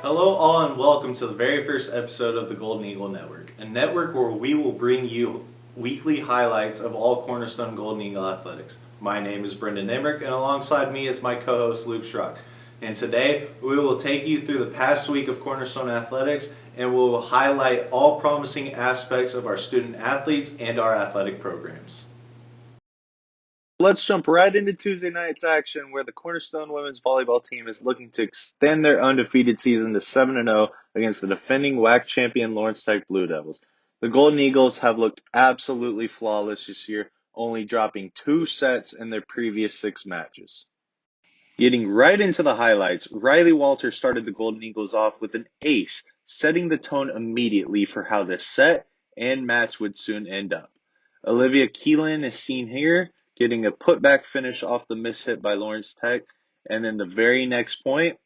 Hello, all, and welcome to the very first episode of the Golden Eagle Network, a network where we will bring you weekly highlights of all Cornerstone Golden Eagle athletics. My name is Brendan Emmerich, and alongside me is my co-host Luke Schrock. And today we will take you through the past week of Cornerstone athletics, and we will highlight all promising aspects of our student athletes and our athletic programs. Let's jump right into Tuesday night's action where the Cornerstone women's volleyball team is looking to extend their undefeated season to 7-0 against the defending WAC champion Lawrence Tech Blue Devils. The Golden Eagles have looked absolutely flawless this year, only dropping 2 sets in their previous 6 matches. Getting right into the highlights, Riley Walters started the Golden Eagles off with an ace, setting the tone immediately for how the set and match would soon end up. Olivia Keelan is seen here, getting a putback finish off the mishit by Lawrence Tech, and then the very next point,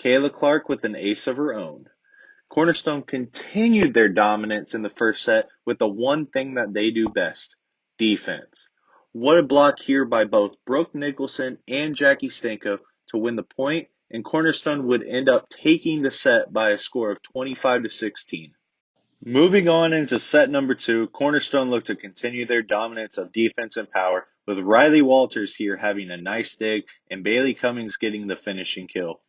Kayla Clark with an ace of her own. Cornerstone continued their dominance in the first set with the one thing that they do best, defense. What a block here by both Brooke Nicholson and Jackie Stanko to win the point, and Cornerstone would end up taking the set by a score of 25-16. Moving on into set number 2, Cornerstone looked to continue their dominance of defense and power, with Riley Walters here having a nice dig and Bailey Cummings getting the finishing kill.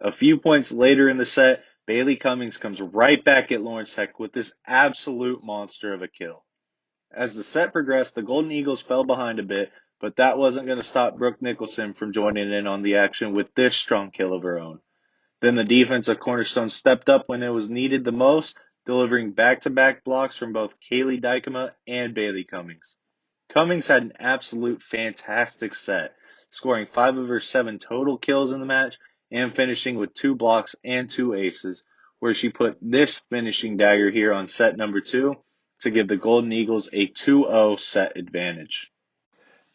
A few points later in the set, Bailey Cummings comes right back at Lawrence Tech with this absolute monster of a kill. As the set progressed, the Golden Eagles fell behind a bit, but that wasn't going to stop Brooke Nicholson from joining in on the action with this strong kill of her own. Then the defense of Cornerstone stepped up when it was needed the most, delivering back-to-back blocks from both Kaylee Dykema and Bailey Cummings. Cummings had an absolute fantastic set, scoring 5 of her 7 total kills in the match and finishing with 2 blocks and 2 aces, where she put this finishing dagger here on set number 2 to give the Golden Eagles a 2-0 set advantage.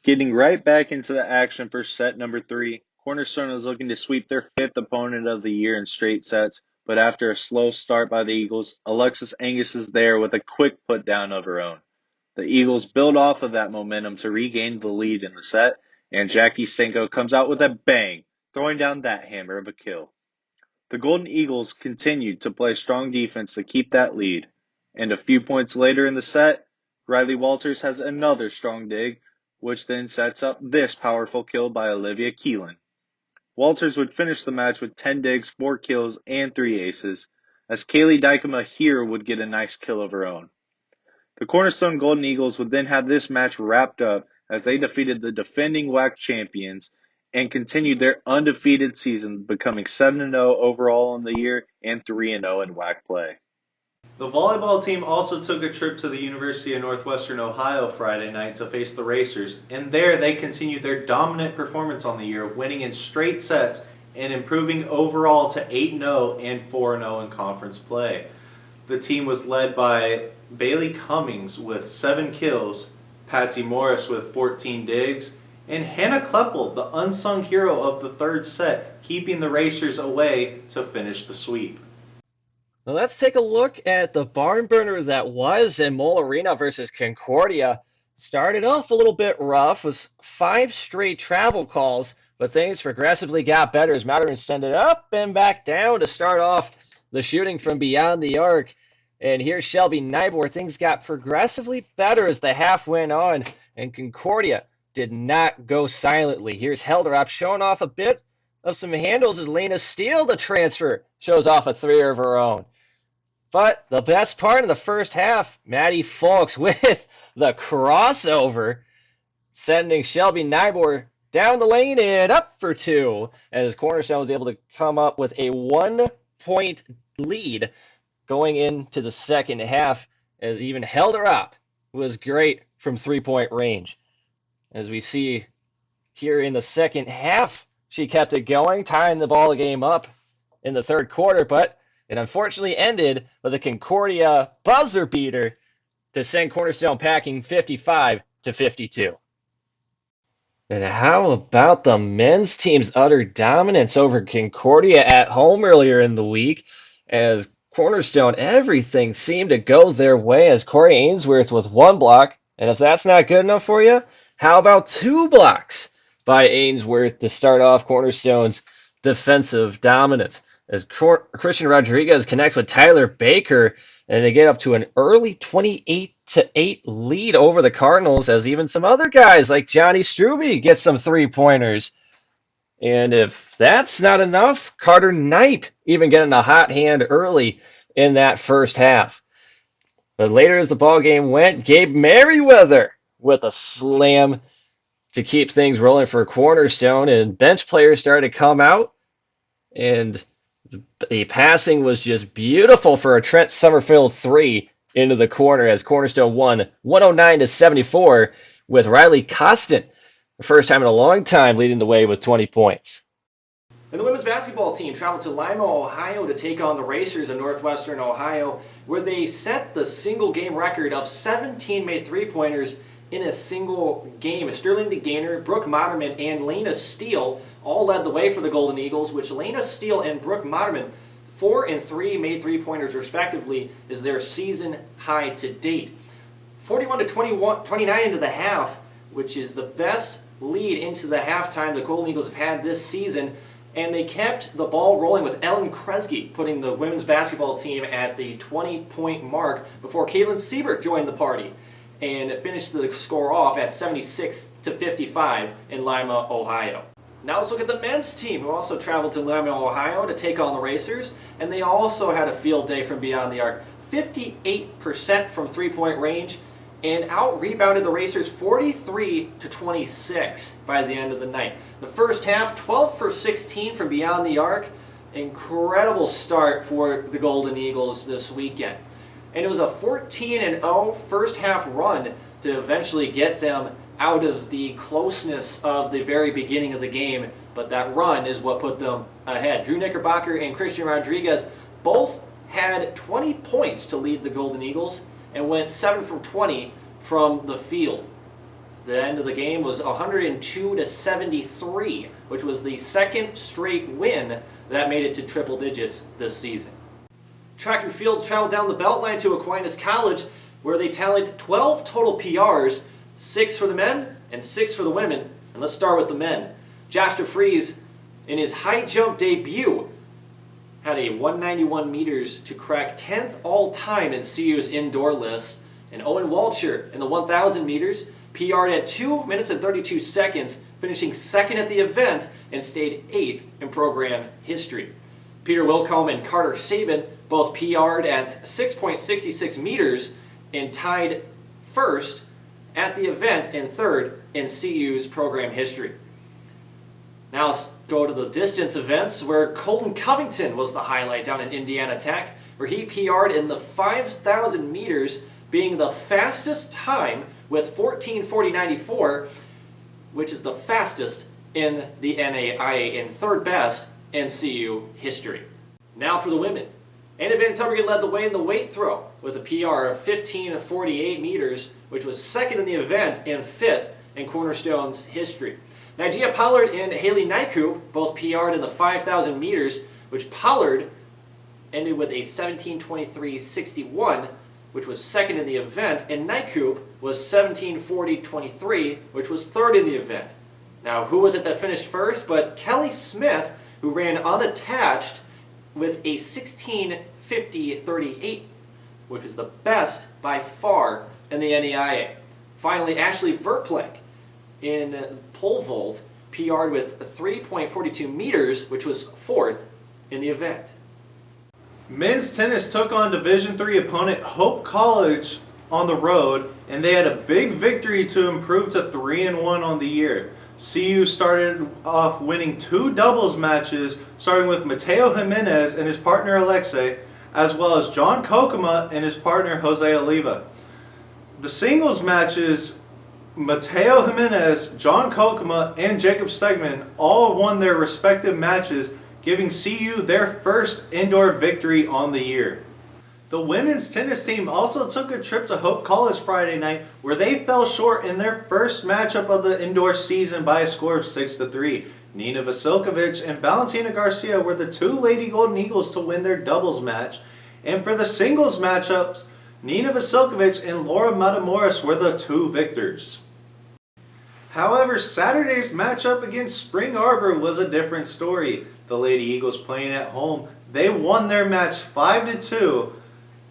Getting right back into the action for set number 3, Cornerstone is looking to sweep their 5th opponent of the year in straight sets, but after a slow start by the Eagles, Alexis Angus is there with a quick put down of her own. The Eagles build off of that momentum to regain the lead in the set, and Jackie Stanko comes out with a bang, throwing down that hammer of a kill. The Golden Eagles continued to play strong defense to keep that lead, and a few points later in the set, Riley Walters has another strong dig, which then sets up this powerful kill by Olivia Keelan. Walters would finish the match with 10 digs, 4 kills, and 3 aces, as Kaylee Dykema here would get a nice kill of her own. The Cornerstone Golden Eagles would then have this match wrapped up as they defeated the defending WAC champions and continued their undefeated season, becoming 7-0 overall in the year and 3-0 in WAC play. The volleyball team also took a trip to the University of Northwestern Ohio Friday night to face the Racers, and there they continued their dominant performance on the year, winning in straight sets and improving overall to 8-0 and 4-0 in conference play. The team was led by Bailey Cummings with 7 kills, Patsy Morris with 14 digs, and Hannah Kleppel, the unsung hero of the third set, keeping the Racers away to finish the sweep. Well, let's take a look at the barn burner that was in Mole Arena versus Concordia. Started off a little bit rough, was 5 straight travel calls, but things progressively got better as Mattern ended up and back down to start off the shooting from beyond the arc. And here's Shelby Nybor. Things got progressively better as the half went on, and Concordia did not go silently. Here's Helderop showing off a bit of some handles as Lena Steele, the transfer, shows off a 3 of her own. But the best part of the first half, Maddie Folks with the crossover, sending Shelby Nybor down the lane and up for 2, as Cornerstone was able to come up with a 1-point lead going into the second half, as even Helderop was great from 3-point range. As we see here in the second half, she kept it going, tying the ball game up in the third quarter, but it unfortunately ended with a Concordia buzzer beater to send Cornerstone packing 55-52. And how about the men's team's utter dominance over Concordia at home earlier in the week? As Cornerstone, everything seemed to go their way as Corey Ainsworth was 1 block. And if that's not good enough for you, how about 2 blocks by Ainsworth to start off Cornerstone's defensive dominance? as Christian Rodriguez connects with Tyler Baker, and they get up to an early 28-8 lead over the Cardinals, as even some other guys like Johnny Strube get some three-pointers. And if that's not enough, Carter Knipe even getting a hot hand early in that first half. But later as the ball game went, Gabe Merriweather with a slam to keep things rolling for Cornerstone, and bench players started to come out, and the passing was just beautiful for a Trent Summerfield three into the corner as Cornerstone won 109-74 with Riley Costin, the first time in a long time, leading the way with 20 points. And the women's basketball team traveled to Lima, Ohio to take on the Racers of Northwestern Ohio, where they set the single game record of 17 made three-pointers in a single game. Sterling DeGainer, Brooke Moderman, and Lena Steele all led the way for the Golden Eagles, which Lena Steele and Brooke Moderman, 4 and 3 made three-pointers respectively, is their season high to date. 41-29 into the half, which is the best lead into the halftime the Golden Eagles have had this season. And they kept the ball rolling with Ellen Kresge putting the women's basketball team at the 20-point mark before Caitlin Siebert joined the party and finished the score off at 76-55 in Lima, Ohio. Now let's look at the men's team, who also traveled to Lima, Ohio to take on the Racers, and they also had a field day from beyond the arc. 58% from three-point range, and out-rebounded the Racers 43-26 by the end of the night. The first half, 12 for 16 from beyond the arc. Incredible start for the Golden Eagles this weekend. And it was a 14-0 first half run to eventually get them out of the closeness of the very beginning of the game, but that run is what put them ahead. Drew Knickerbocker and Christian Rodriguez both had 20 points to lead the Golden Eagles and went 7 from 20 from the field. The end of the game was 102-73, which was the second straight win that made it to triple digits this season. Track and field traveled down the Beltline to Aquinas College, where they tallied 12 total PRs, 6 for the men and 6 for the women. And let's start with the men. Josh DeFries, in his high jump debut, had a 191 meters to crack 10th all-time in CU's indoor list. And Owen Walcher in the 1,000 meters PR'd at 2 minutes and 32 seconds, finishing second at the event and stayed 8th in program history. Peter Wilcombe and Carter Sabin both PR'd at 6.66 meters and tied first at the event and third in CU's program history. Now let's go to the distance events, where Colton Covington was the highlight down in Indiana Tech, where he PR'd in the 5,000 meters, being the fastest time with 14:40.94, which is the fastest in the NAIA and third best in CU history. Now for the women. Anna Van Tubergen led the way in the weight throw with a PR of 15:48 meters, which was second in the event and fifth in Cornerstone's history. Nigeria Pollard and Haley Nykoop both PR'd in the 5,000 meters, which Pollard ended with a 17:23.61, which was second in the event, and Nykoop was 17:40.23, which was third in the event. Now, who was it that finished first but Kelly Smith, who ran unattached with a 16:50.38, which is the best by far in the NEIA. Finally, Ashley Verplank in pole vault PR'd with 3.42 meters, which was fourth in the event. Men's tennis took on Division III opponent Hope College on the road, and they had a big victory to improve to 3-1 on the year. CU started off winning 2 doubles matches, starting with Mateo Jimenez and his partner Alexei, as well as John Kokoma and his partner Jose Oliva. The singles matches, Mateo Jimenez, John Kokoma, and Jacob Stegman all won their respective matches, giving CU their first indoor victory on the year. The women's tennis team also took a trip to Hope College Friday night, where they fell short in their first matchup of the indoor season by a score of 6-3. Nina Vasilkovich and Valentina Garcia were the 2 Lady Golden Eagles to win their doubles match, and for the singles matchups, Nina Vasilkovich and Laura Matamoros were the 2 victors. However, Saturday's matchup against Spring Arbor was a different story. The Lady Eagles, playing at home, They won their match 5-2.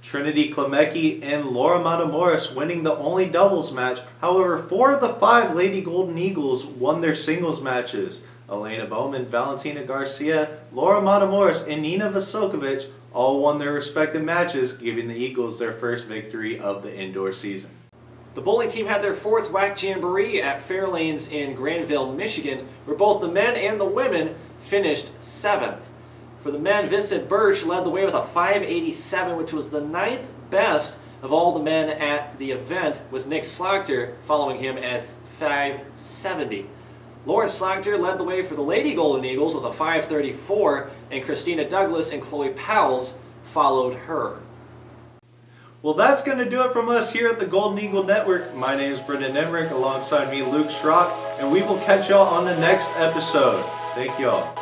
Trinity Klemecki and Laura Matamoros winning the only doubles match. However, 4 of the 5 Lady Golden Eagles won their singles matches. Elena Bowman, Valentina Garcia, Laura Matamoros, and Nina Vasilkovic all won their respective matches, giving the Eagles their first victory of the indoor season. The bowling team had their 4th WAC Jamboree at Fairlanes in Granville, Michigan, where both the men and the women finished 7th. For the men, Vincent Birch led the way with a 587, which was the 9th best of all the men at the event, with Nick Slaughter following him at 570. Lauren Slaughter led the way for the Lady Golden Eagles with a 534, and Christina Douglas and Chloe Powles followed her. Well, that's going to do it from us here at the Golden Eagle Network. My name is Brendan Emmerich, alongside me, Luke Schrock, and we will catch y'all on the next episode. Thank y'all.